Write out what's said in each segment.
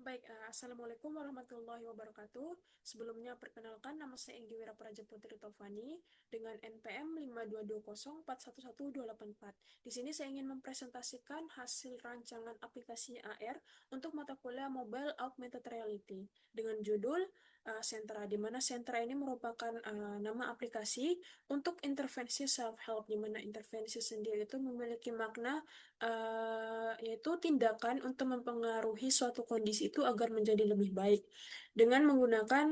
Baik, Assalamualaikum warahmatullahi wabarakatuh. Sebelumnya, perkenalkan nama saya Enggi Wirapraja Putri Tovani dengan NPM 52204112884. Di sini saya ingin mempresentasikan hasil rancangan aplikasi AR untuk mata kuliah Mobile Augmented Reality dengan judul Sentra, di mana Sentra ini merupakan nama aplikasi untuk intervensi self-help, di mana intervensi sendiri itu memiliki makna yaitu tindakan untuk mempengaruhi suatu kondisi itu agar menjadi lebih baik dengan menggunakan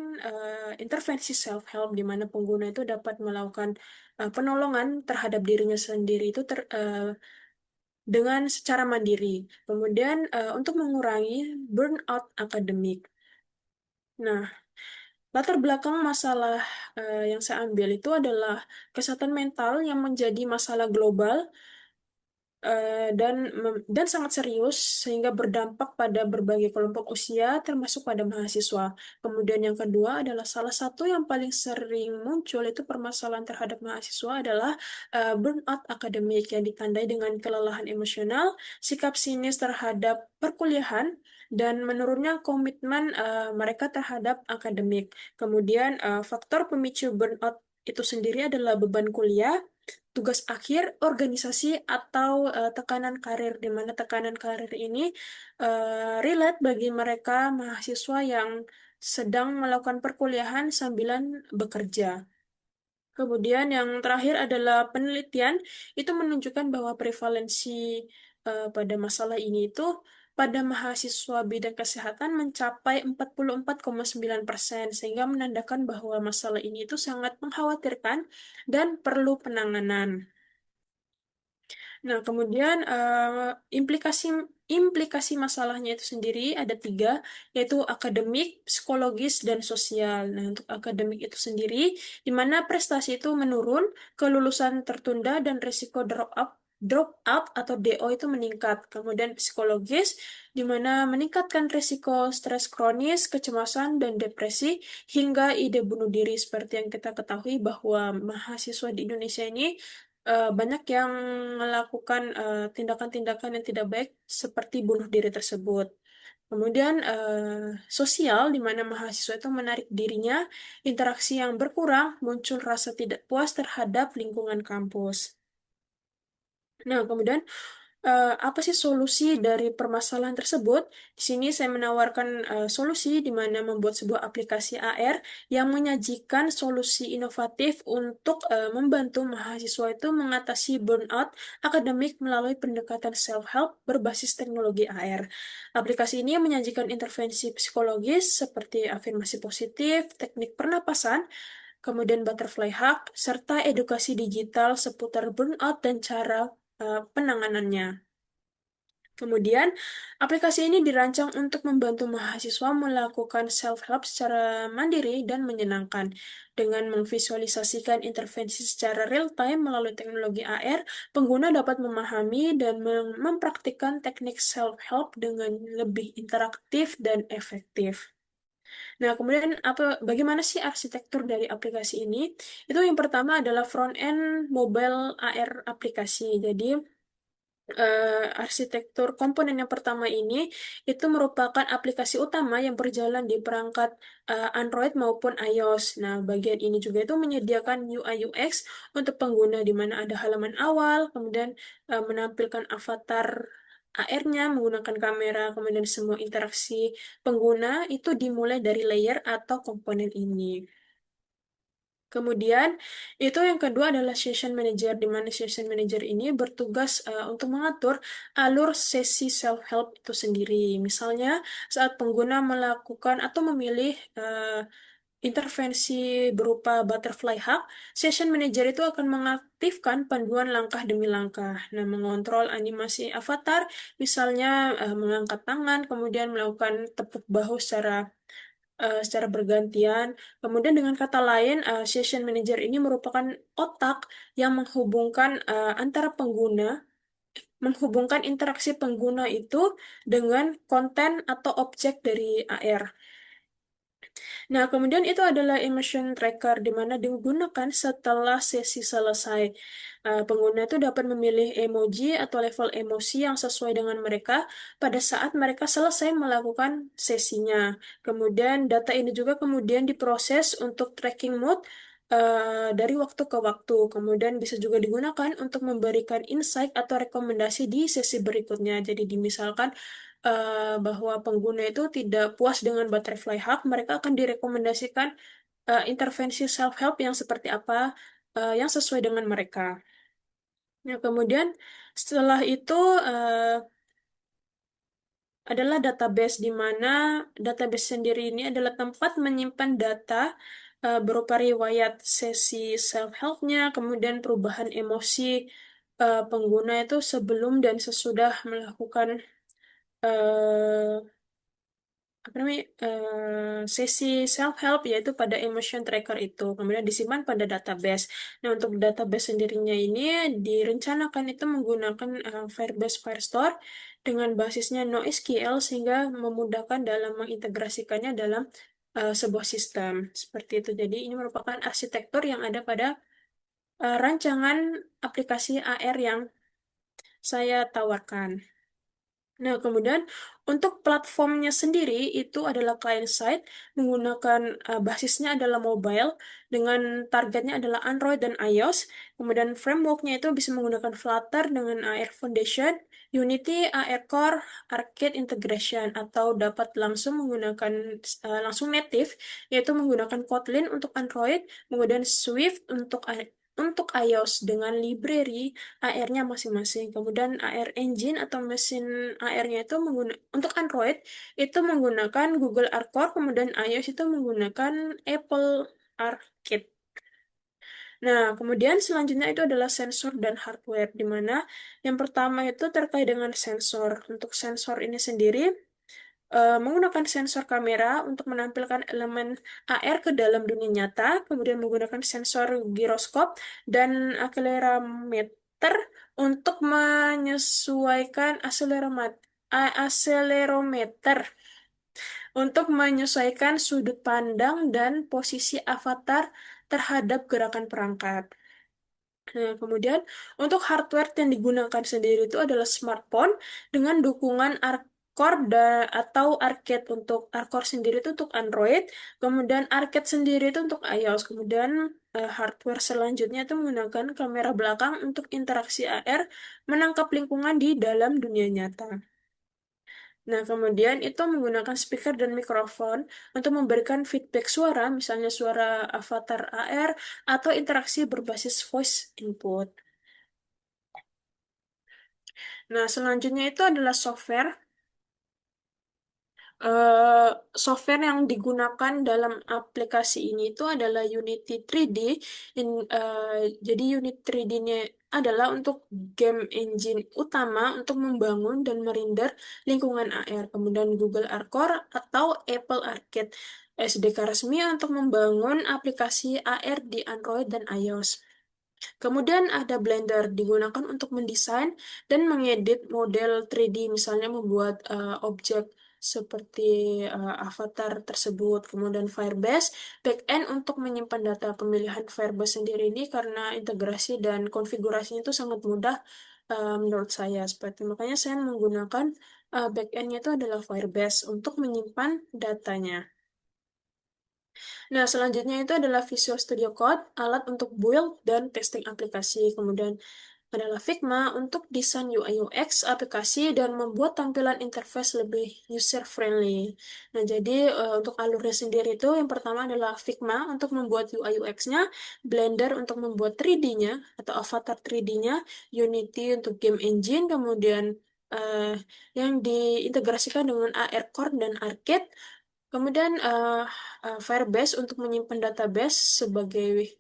intervensi self-help di mana pengguna itu dapat melakukan penolongan terhadap dirinya sendiri itu dengan secara mandiri. Kemudian untuk mengurangi burnout akademik. Nah, latar belakang masalah yang saya ambil itu adalah kesehatan mental yang menjadi masalah global dan sangat serius sehingga berdampak pada berbagai kelompok usia termasuk pada mahasiswa. Kemudian yang kedua adalah salah satu yang paling sering muncul itu permasalahan terhadap mahasiswa adalah burnout akademik yang ditandai dengan kelelahan emosional, sikap sinis terhadap perkuliahan dan menurunnya komitmen mereka terhadap akademik. Kemudian faktor pemicu burnout itu sendiri adalah beban kuliah, tugas akhir, organisasi, atau tekanan karir, di mana tekanan karir ini relate bagi mereka mahasiswa yang sedang melakukan perkuliahan sambilan bekerja. Kemudian yang terakhir adalah penelitian itu menunjukkan bahwa prevalensi pada masalah ini itu pada mahasiswa bidang kesehatan mencapai 44,9%, sehingga menandakan bahwa masalah ini itu sangat mengkhawatirkan dan perlu penanganan. Nah, kemudian implikasi implikasi masalahnya itu sendiri ada tiga, yaitu akademik, psikologis, dan sosial. Nah, untuk akademik itu sendiri, di mana prestasi itu menurun, kelulusan tertunda, dan risiko drop out atau DO itu meningkat. Kemudian psikologis, di mana meningkatkan risiko stres kronis, kecemasan, dan depresi, hingga ide bunuh diri. Seperti yang kita ketahui bahwa mahasiswa di Indonesia ini banyak yang melakukan tindakan-tindakan yang tidak baik seperti bunuh diri tersebut. Kemudian sosial di mana mahasiswa itu menarik dirinya, interaksi yang berkurang, muncul rasa tidak puas terhadap lingkungan kampus. Nah, kemudian apa sih solusi dari permasalahan tersebut? Di sini saya menawarkan solusi di mana membuat sebuah aplikasi AR yang menyajikan solusi inovatif untuk membantu mahasiswa itu mengatasi burnout akademik melalui pendekatan self-help berbasis teknologi AR. Aplikasi ini menyajikan intervensi psikologis seperti afirmasi positif, teknik pernapasan, kemudian butterfly hug, serta edukasi digital seputar burnout dan cara penanganannya. Kemudian, aplikasi ini dirancang untuk membantu mahasiswa melakukan self-help secara mandiri dan menyenangkan. Dengan memvisualisasikan intervensi secara real-time melalui teknologi AR, pengguna dapat memahami dan mempraktikkan teknik self-help dengan lebih interaktif dan efektif. Nah, kemudian bagaimana sih arsitektur dari aplikasi ini? Itu yang pertama adalah front-end mobile AR aplikasi. Jadi, arsitektur komponen yang pertama ini itu merupakan aplikasi utama yang berjalan di perangkat Android maupun iOS. Nah, bagian ini juga itu menyediakan UI UX untuk pengguna di mana ada halaman awal, kemudian menampilkan avatar AR-nya menggunakan kamera, kemudian semua interaksi pengguna itu dimulai dari layer atau komponen ini. Kemudian, itu yang kedua adalah session manager, di mana session manager ini bertugas untuk mengatur alur sesi self-help itu sendiri. Misalnya, saat pengguna melakukan atau memilih intervensi berupa butterfly hug, session manager itu akan mengaktifkan panduan langkah demi langkah. Nah, mengontrol animasi avatar, misalnya mengangkat tangan, kemudian melakukan tepuk bahu secara bergantian. Kemudian dengan kata lain, session manager ini merupakan otak yang menghubungkan interaksi pengguna itu dengan konten atau objek dari AR. Nah, kemudian itu adalah emotion tracker di mana digunakan setelah sesi selesai. Pengguna itu dapat memilih emoji atau level emosi yang sesuai dengan mereka pada saat mereka selesai melakukan sesinya. Kemudian data ini juga kemudian diproses untuk tracking mood dari waktu ke waktu. Kemudian bisa juga digunakan untuk memberikan insight atau rekomendasi di sesi berikutnya. Jadi dimisalkan bahwa pengguna itu tidak puas dengan butterfly hug, mereka akan direkomendasikan intervensi self-help yang seperti apa yang sesuai dengan mereka. Nah, kemudian setelah itu eh, adalah database di mana database sendiri ini adalah tempat menyimpan data berupa riwayat sesi self-help-nya, kemudian perubahan emosi pengguna itu sebelum dan sesudah melakukan eh, apa namanya sesi self help yaitu pada emotion tracker itu kemudian disimpan pada database. Nah untuk database sendirinya ini direncanakan itu menggunakan Firebase Firestore dengan basisnya NoSQL sehingga memudahkan dalam mengintegrasikannya dalam sebuah sistem seperti itu. Jadi ini merupakan arsitektur yang ada pada rancangan aplikasi AR yang saya tawarkan. Nah, kemudian untuk platformnya sendiri itu adalah client side menggunakan basisnya adalah mobile dengan targetnya adalah Android dan iOS. Kemudian frameworknya itu bisa menggunakan Flutter dengan AR Foundation, Unity, AR Core, Arcade Integration atau dapat langsung menggunakan langsung native yaitu menggunakan Kotlin untuk Android, kemudian Swift untuk iOS dengan library AR-nya masing-masing. Kemudian AR Engine atau mesin AR-nya itu untuk Android itu menggunakan Google Archcore, kemudian iOS itu menggunakan Apple Arcade. Nah, kemudian selanjutnya itu adalah sensor dan hardware, di mana yang pertama itu terkait dengan sensor. Untuk sensor ini sendiri, menggunakan sensor kamera untuk menampilkan elemen AR ke dalam dunia nyata, kemudian menggunakan sensor giroskop dan akselerometer untuk menyesuaikan akselerometer untuk menyesuaikan sudut pandang dan posisi avatar terhadap gerakan perangkat. Nah, kemudian untuk hardware yang digunakan sendiri itu adalah smartphone dengan dukungan Arcore atau Arcade. Untuk Arcore sendiri itu untuk Android, kemudian Arcade sendiri itu untuk iOS. Kemudian hardware selanjutnya itu menggunakan kamera belakang untuk interaksi AR menangkap lingkungan di dalam dunia nyata. Nah, kemudian itu menggunakan speaker dan mikrofon untuk memberikan feedback suara, misalnya suara avatar AR atau interaksi berbasis voice input. Nah, selanjutnya itu adalah software. eh, Software yang digunakan dalam aplikasi ini itu adalah Unity 3D. Jadi Unity 3D-nya adalah untuk game engine utama untuk membangun dan merender lingkungan AR. Kemudian Google Archcore atau Apple Arcade SDK resmi untuk membangun aplikasi AR di Android dan iOS. Kemudian ada Blender digunakan untuk mendesain dan mengedit model 3D, misalnya membuat objek seperti avatar tersebut. Kemudian Firebase backend untuk menyimpan data pemilihan Firebase sendiri ini karena integrasi dan konfigurasinya itu sangat mudah menurut saya. Seperti makanya saya menggunakan backendnya itu adalah Firebase untuk menyimpan datanya. Nah, selanjutnya itu adalah Visual Studio Code, alat untuk build dan testing aplikasi. Kemudian adalah Figma untuk desain UI UX aplikasi dan membuat tampilan interface lebih user friendly. Nah, jadi untuk alurnya sendiri itu yang pertama adalah Figma untuk membuat UI UX-nya, Blender untuk membuat 3D-nya atau avatar 3D-nya, Unity untuk game engine, kemudian eh, yang diintegrasikan dengan AR Core dan Arcade. Kemudian Firebase untuk menyimpan database sebagai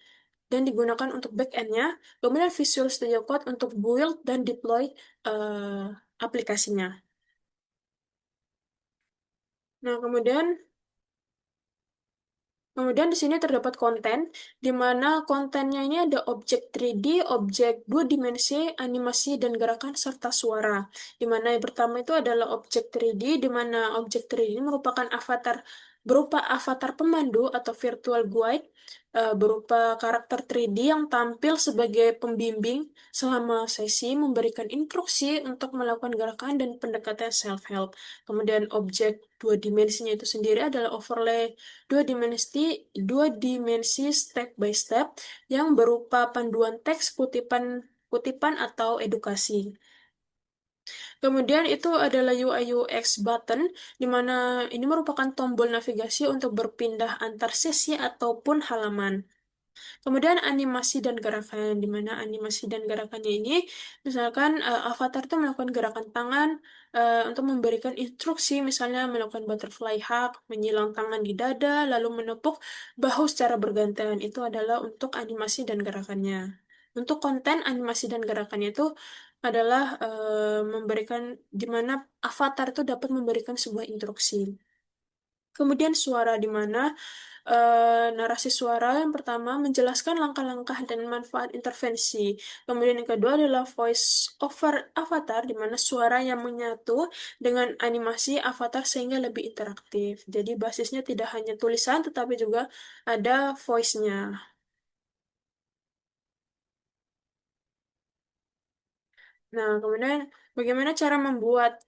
dan digunakan untuk back-end-nya. Kemudian Visual Studio Code untuk build dan deploy eh, aplikasinya. Nah, kemudian di sini terdapat konten, di mana kontennya ini ada objek 3D, objek dua dimensi, animasi, dan gerakan, serta suara. Di mana yang pertama itu adalah objek 3D, di mana objek 3D ini merupakan avatar berupa avatar pemandu atau virtual guide, berupa karakter 3D yang tampil sebagai pembimbing selama sesi, memberikan instruksi untuk melakukan gerakan dan pendekatan self-help. Kemudian objek dua dimensinya itu sendiri adalah overlay dua dimensi step by step yang berupa panduan teks, kutipan kutipan atau edukasi. Kemudian itu adalah UI UX button, di mana ini merupakan tombol navigasi untuk berpindah antar sesi ataupun halaman. Kemudian animasi dan gerakan, di mana animasi dan gerakannya ini, misalkan avatar itu melakukan gerakan tangan untuk memberikan instruksi, misalnya melakukan butterfly hug, menyilang tangan di dada, lalu menepuk bahu secara bergantian. Itu adalah untuk animasi dan gerakannya. Untuk konten animasi dan gerakannya itu adalah memberikan di mana avatar itu dapat memberikan sebuah instruksi. Kemudian suara di mana narasi suara yang pertama menjelaskan langkah-langkah dan manfaat intervensi. Kemudian yang kedua adalah voice over avatar di mana suara yang menyatu dengan animasi avatar sehingga lebih interaktif. Jadi basisnya tidak hanya tulisan tetapi juga ada voice-nya. Nah, kemudian bagaimana cara membuat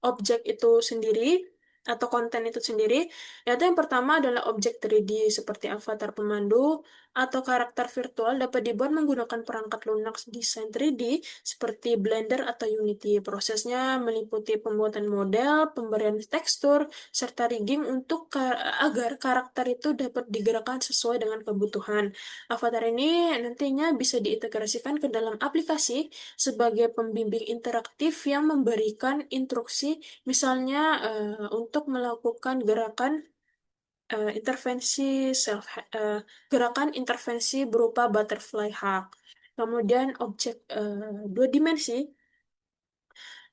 objek itu sendiri atau konten itu sendiri? Yaitu yang pertama adalah objek 3D seperti avatar pemandu atau karakter virtual dapat dibuat menggunakan perangkat lunak desain 3D seperti Blender atau Unity. Prosesnya meliputi pembuatan model, pemberian tekstur, serta rigging untuk agar karakter itu dapat digerakkan sesuai dengan kebutuhan. Avatar ini nantinya bisa diintegrasikan ke dalam aplikasi sebagai pembimbing interaktif yang memberikan instruksi, misalnya untuk melakukan intervensi self eh, gerakan intervensi berupa butterfly hug. Kemudian objek dua dimensi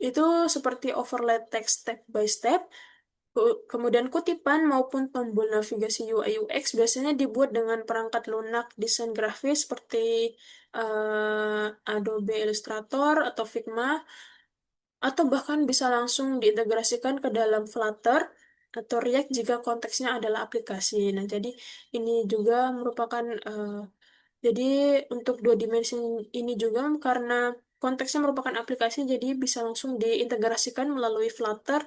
itu seperti overlay text step by step. Kemudian kutipan maupun tombol navigasi UI UX biasanya dibuat dengan perangkat lunak desain grafis seperti Adobe Illustrator atau Figma, atau bahkan bisa langsung diintegrasikan ke dalam Flutter atau React jika konteksnya adalah aplikasi. Nah, jadi ini juga merupakan jadi untuk dua dimensi ini juga karena konteksnya merupakan aplikasi, jadi bisa langsung diintegrasikan melalui Flutter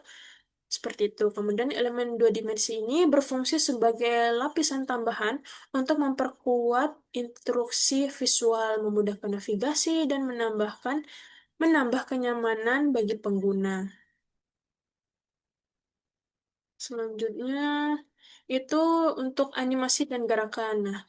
seperti itu. Kemudian elemen dua dimensi ini berfungsi sebagai lapisan tambahan untuk memperkuat instruksi visual, memudahkan navigasi, dan menambah kenyamanan bagi pengguna. Selanjutnya itu untuk animasi dan gerakan. Nah,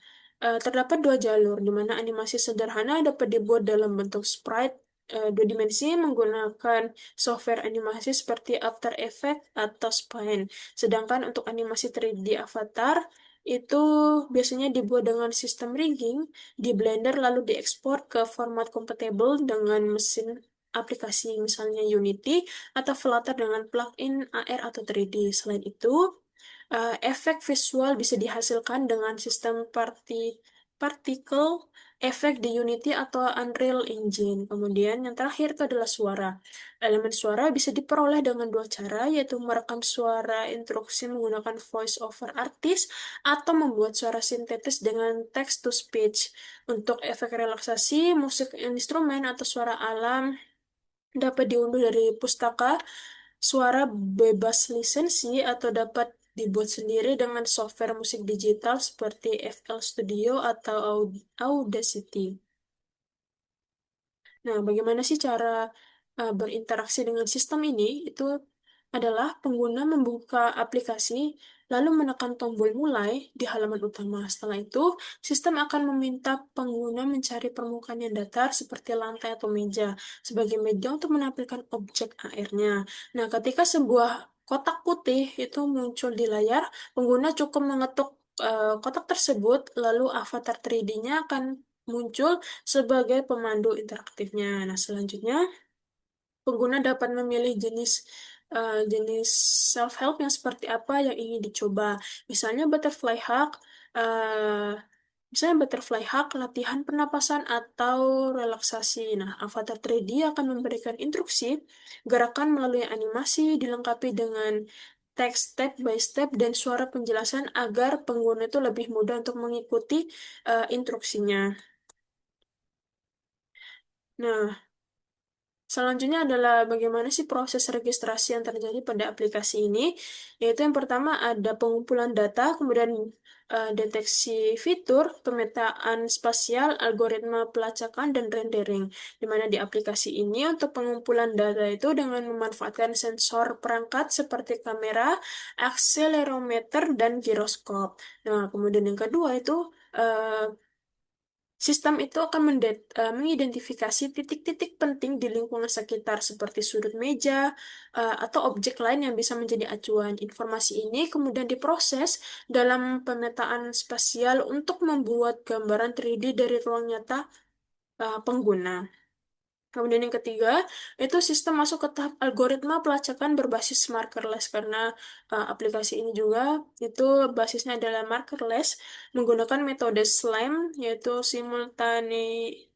terdapat dua jalur, di mana animasi sederhana dapat dibuat dalam bentuk sprite dua dimensi menggunakan software animasi seperti After Effects atau Spine. Sedangkan untuk animasi 3D avatar itu biasanya dibuat dengan sistem rigging di Blender lalu diekspor ke format kompatibel dengan mesin aplikasi misalnya Unity atau Flutter dengan plugin AR atau 3D. Selain itu, efek visual bisa dihasilkan dengan sistem partikel efek di Unity atau Unreal Engine. Kemudian yang terakhir itu adalah suara. Elemen suara bisa diperoleh dengan dua cara, yaitu merekam suara instruksi menggunakan voice over artist atau membuat suara sintetis dengan text to speech. Untuk efek relaksasi, musik instrumen atau suara alam dapat diunduh dari pustaka suara bebas lisensi atau dapat dibuat sendiri dengan software musik digital seperti FL Studio atau Audacity. Nah, bagaimana sih cara berinteraksi dengan sistem ini? Itu adalah pengguna membuka aplikasi, lalu menekan tombol mulai di halaman utama. Setelah itu, sistem akan meminta pengguna mencari permukaan yang datar seperti lantai atau meja sebagai media untuk menampilkan objek AR-nya. Nah, ketika sebuah kotak putih itu muncul di layar, pengguna cukup mengetuk kotak tersebut, lalu avatar 3D-nya akan muncul sebagai pemandu interaktifnya. Nah, selanjutnya pengguna dapat memilih jenis self-help yang seperti apa yang ingin dicoba. Misalnya butterfly hug, eh, latihan pernapasan atau relaksasi. Nah, avatar 3D akan memberikan instruksi gerakan melalui animasi dilengkapi dengan teks step by step dan suara penjelasan agar pengguna itu lebih mudah untuk mengikuti instruksinya. Nah, selanjutnya adalah bagaimana sih proses registrasi yang terjadi pada aplikasi ini, yaitu yang pertama ada pengumpulan data, kemudian deteksi fitur, pemetaan spasial, algoritma pelacakan, dan rendering. Di mana di aplikasi ini untuk pengumpulan data itu dengan memanfaatkan sensor perangkat seperti kamera, akselerometer, dan giroskop. Nah, kemudian yang kedua itu eh, sistem itu akan mengidentifikasi titik-titik penting di lingkungan sekitar seperti sudut meja atau objek lain yang bisa menjadi acuan. Informasi ini kemudian diproses dalam pemetaan spasial untuk membuat gambaran 3D dari ruang nyata pengguna. Kemudian yang ketiga, itu sistem masuk ke tahap algoritma pelacakan berbasis markerless karena aplikasi ini juga itu basisnya adalah markerless menggunakan metode SLAM yaitu simultaneous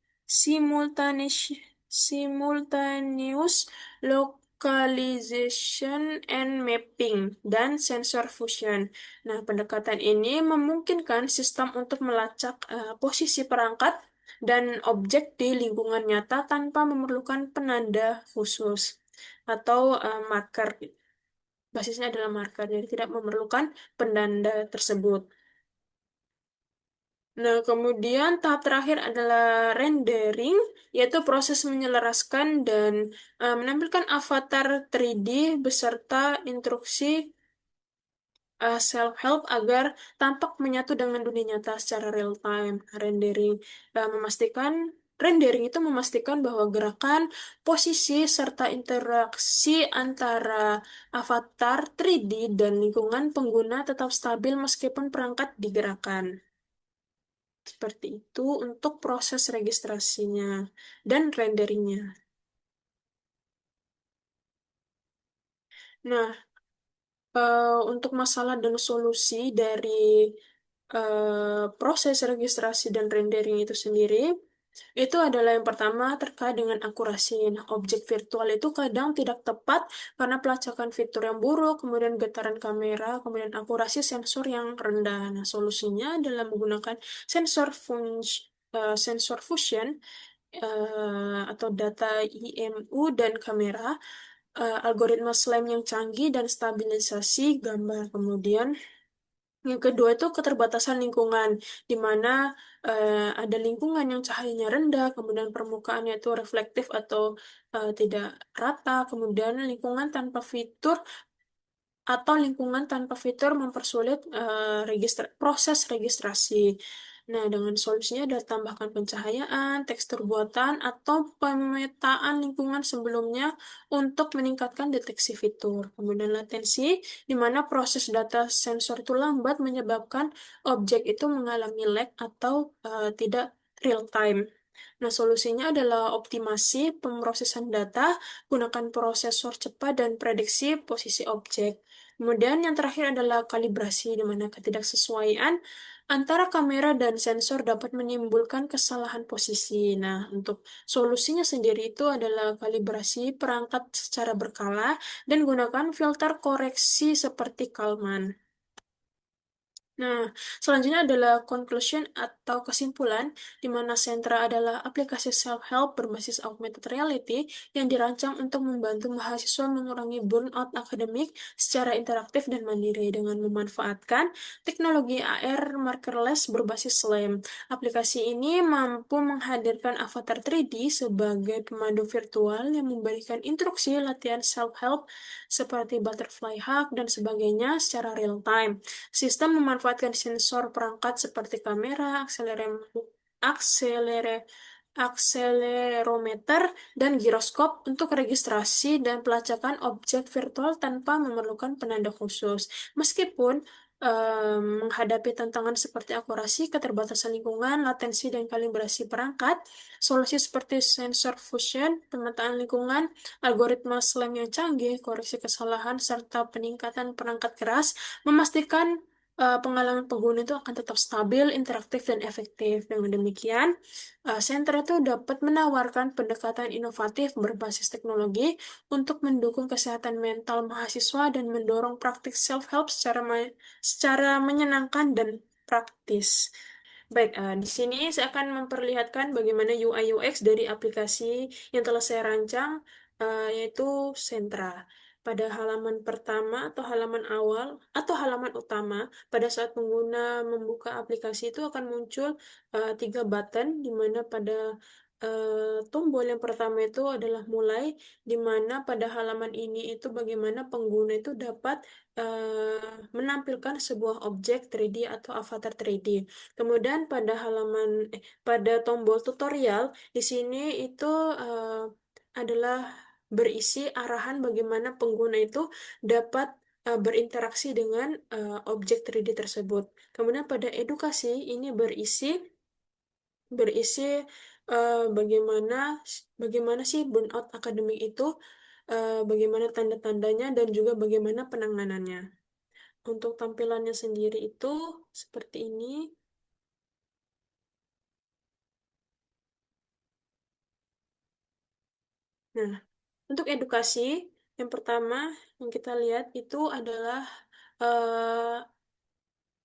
simultaneous localization and mapping dan sensor fusion. Nah, pendekatan ini memungkinkan sistem untuk melacak posisi perangkat dan objek di lingkungan nyata tanpa memerlukan penanda khusus atau marker. Basisnya adalah marker, jadi tidak memerlukan penanda tersebut. Nah, kemudian tahap terakhir adalah rendering, yaitu proses menyelaraskan dan menampilkan avatar 3D beserta instruksi self-help agar tampak menyatu dengan dunia nyata secara real time. Rendering itu memastikan bahwa gerakan, posisi, serta interaksi antara avatar 3D dan lingkungan pengguna tetap stabil meskipun perangkat digerakkan. Seperti itu untuk proses registrasinya dan renderingnya. Nah, untuk masalah dan solusi dari proses registrasi dan rendering itu sendiri, itu adalah yang pertama terkait dengan akurasi. Nah, objek virtual itu kadang tidak tepat karena pelacakan fitur yang buruk, kemudian getaran kamera, kemudian akurasi sensor yang rendah. Nah, solusinya adalah menggunakan sensor fusion atau data IMU dan kamera, algoritma SLAM yang canggih dan stabilisasi gambar. Kemudian yang kedua itu keterbatasan lingkungan, di mana ada lingkungan yang cahayanya rendah, kemudian permukaannya itu reflektif atau tidak rata, kemudian lingkungan tanpa fitur atau lingkungan tanpa fitur mempersulit proses registrasi. Nah, dengan solusinya adalah tambahkan pencahayaan, tekstur buatan, atau pemetaan lingkungan sebelumnya untuk meningkatkan deteksi fitur. Kemudian latensi, di mana proses data sensor itu lambat menyebabkan objek itu mengalami lag atau tidak real time. Nah, solusinya adalah optimasi pemrosesan data, gunakan prosesor cepat dan prediksi posisi objek. Kemudian yang terakhir adalah kalibrasi, di mana ketidaksesuaian antara kamera dan sensor dapat menimbulkan kesalahan posisi. Nah, untuk solusinya sendiri itu adalah kalibrasi perangkat secara berkala dan gunakan filter koreksi seperti Kalman. Nah, selanjutnya adalah conclusion atau kesimpulan, di mana Sentra adalah aplikasi self-help berbasis augmented reality yang dirancang untuk membantu mahasiswa mengurangi burnout akademik secara interaktif dan mandiri dengan memanfaatkan teknologi AR markerless berbasis SLAM. Aplikasi ini mampu menghadirkan avatar 3D sebagai pemandu virtual yang memberikan instruksi latihan self-help seperti butterfly hug dan sebagainya secara real time. Sistem memanfaatkan sensor perangkat seperti kamera, akselere- akselerometer, dan giroskop untuk registrasi dan pelacakan objek virtual tanpa memerlukan penanda khusus. Meskipun menghadapi tantangan seperti akurasi, keterbatasan lingkungan, latensi, dan kalibrasi perangkat, solusi seperti sensor fusion, pemetaan lingkungan, algoritma SLAM yang canggih, koreksi kesalahan, serta peningkatan perangkat keras memastikan pengalaman pengguna itu akan tetap stabil, interaktif, dan efektif. Dengan demikian, Sentra itu dapat menawarkan pendekatan inovatif berbasis teknologi untuk mendukung kesehatan mental mahasiswa dan mendorong praktik self-help secara menyenangkan dan praktis. Baik, di sini saya akan memperlihatkan bagaimana UI UX dari aplikasi yang telah saya rancang, yaitu Sentra. Pada halaman pertama atau halaman awal atau halaman utama, pada saat pengguna membuka aplikasi itu akan muncul tiga button, di mana pada tombol yang pertama itu adalah mulai, di mana pada halaman ini itu bagaimana pengguna itu dapat menampilkan sebuah objek 3D atau avatar 3D. Kemudian pada tombol tutorial di sini itu adalah berisi arahan bagaimana pengguna itu dapat berinteraksi dengan objek 3D tersebut. Kemudian pada edukasi ini berisi bagaimana bagaimana sih burnout akademik itu, bagaimana tanda-tandanya dan juga bagaimana penanganannya. Untuk tampilannya sendiri itu seperti ini. Nah, untuk edukasi, yang pertama yang kita lihat itu adalah eh,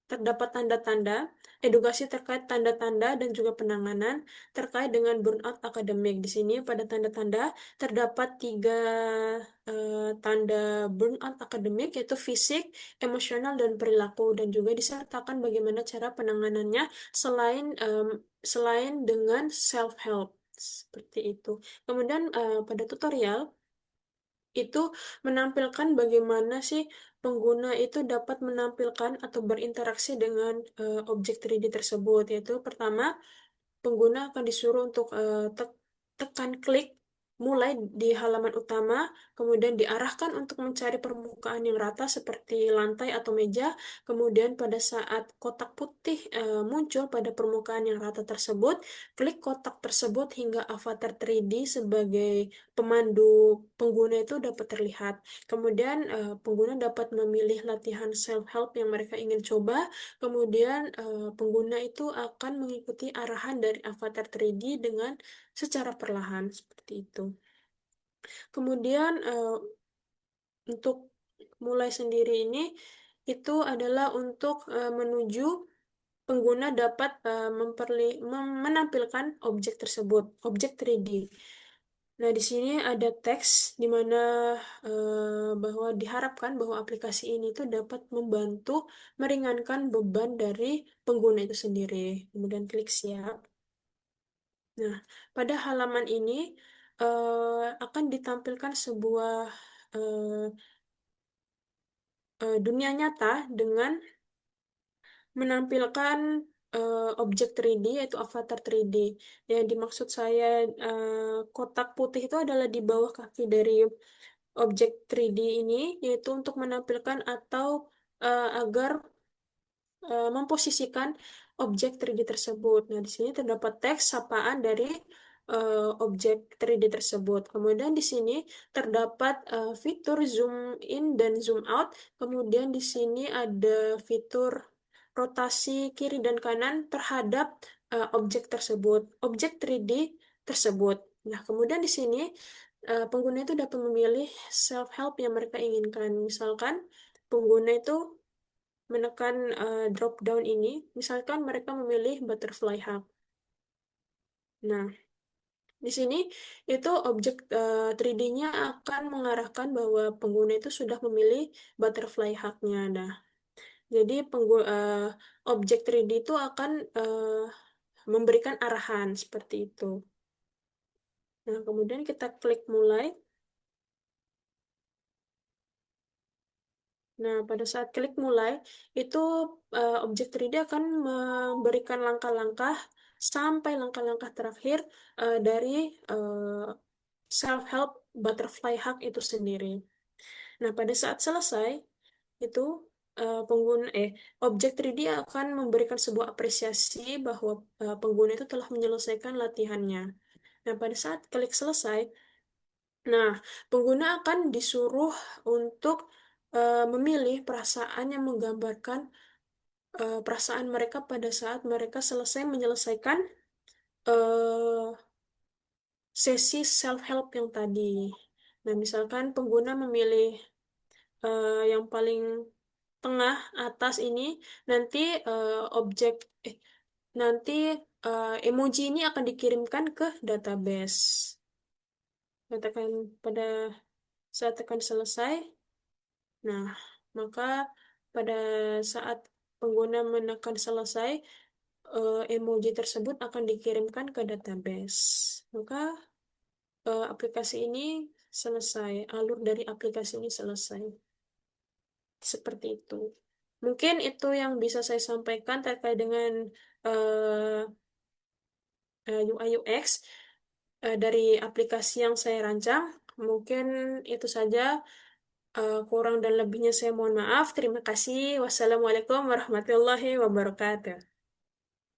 terdapat tanda-tanda edukasi terkait tanda-tanda dan juga penanganan terkait dengan burnout akademik. Di sini pada tanda-tanda terdapat tiga tanda burnout akademik, yaitu fisik, emosional, dan perilaku, dan juga disertakan bagaimana cara penanganannya selain dengan self-help. Seperti itu. Kemudian pada tutorial itu menampilkan bagaimana sih pengguna itu dapat menampilkan atau berinteraksi dengan objek 3D tersebut. Yaitu pertama, pengguna akan disuruh untuk tekan klik mulai di halaman utama, kemudian diarahkan untuk mencari permukaan yang rata seperti lantai atau meja. Kemudian pada saat kotak putih muncul pada permukaan yang rata tersebut, klik kotak tersebut hingga avatar 3D sebagai pemandu pengguna itu dapat terlihat. Kemudian pengguna dapat memilih latihan self-help yang mereka ingin coba. Kemudian pengguna itu akan mengikuti arahan dari avatar 3D dengan secara perlahan seperti itu. Kemudian untuk mulai sendiri ini itu adalah untuk menuju pengguna dapat menampilkan objek tersebut, objek 3D. Nah, di sini ada teks di mana bahwa diharapkan bahwa aplikasi ini tuh dapat membantu meringankan beban dari pengguna itu sendiri. Kemudian klik siap. Nah, pada halaman ini akan ditampilkan sebuah eh, dunia nyata dengan menampilkan objek 3D yaitu avatar 3D. Yang dimaksud saya kotak putih itu adalah di bawah kaki dari objek 3D ini, yaitu untuk menampilkan atau agar memposisikan objek 3D tersebut. Nah, di sini terdapat teks sapaan dari objek 3D tersebut. Kemudian di sini terdapat fitur zoom in dan zoom out. Kemudian di sini ada fitur rotasi kiri dan kanan terhadap objek tersebut, objek 3D tersebut. Nah, kemudian di sini pengguna itu dapat memilih self-help yang mereka inginkan. Misalkan pengguna itu menekan drop down ini, misalkan mereka memilih butterfly hug. Nah, di sini itu objek 3D-nya akan mengarahkan bahwa pengguna itu sudah memilih butterfly hug-nya. Nah, jadi objek 3D itu akan memberikan arahan seperti itu. Nah, kemudian kita klik mulai. Nah, pada saat klik mulai, itu objek 3D akan memberikan langkah-langkah sampai langkah-langkah terakhir dari eh, self-help butterfly hug itu sendiri. Nah, pada saat selesai, itu objek 3D akan memberikan sebuah apresiasi bahwa pengguna itu telah menyelesaikan latihannya. Nah, pada saat klik selesai, nah, pengguna akan disuruh untuk memilih perasaan yang menggambarkan perasaan mereka pada saat mereka selesai menyelesaikan eh, sesi self-help yang tadi. Nah, misalkan pengguna memilih yang paling tengah atas ini, nanti objek, eh, nanti emoji ini akan dikirimkan ke database. Katakan pada saat tekan selesai, nah, maka pada saat pengguna menekan selesai, emoji tersebut akan dikirimkan ke database. Maka aplikasi ini selesai, alur dari aplikasi ini selesai. Seperti itu. Mungkin itu yang bisa saya sampaikan terkait dengan eh, UI UX dari aplikasi yang saya rancang. Mungkin itu saja. Kurang dan lebihnya saya mohon maaf. Terima kasih. Wassalamualaikum warahmatullahi wabarakatuh.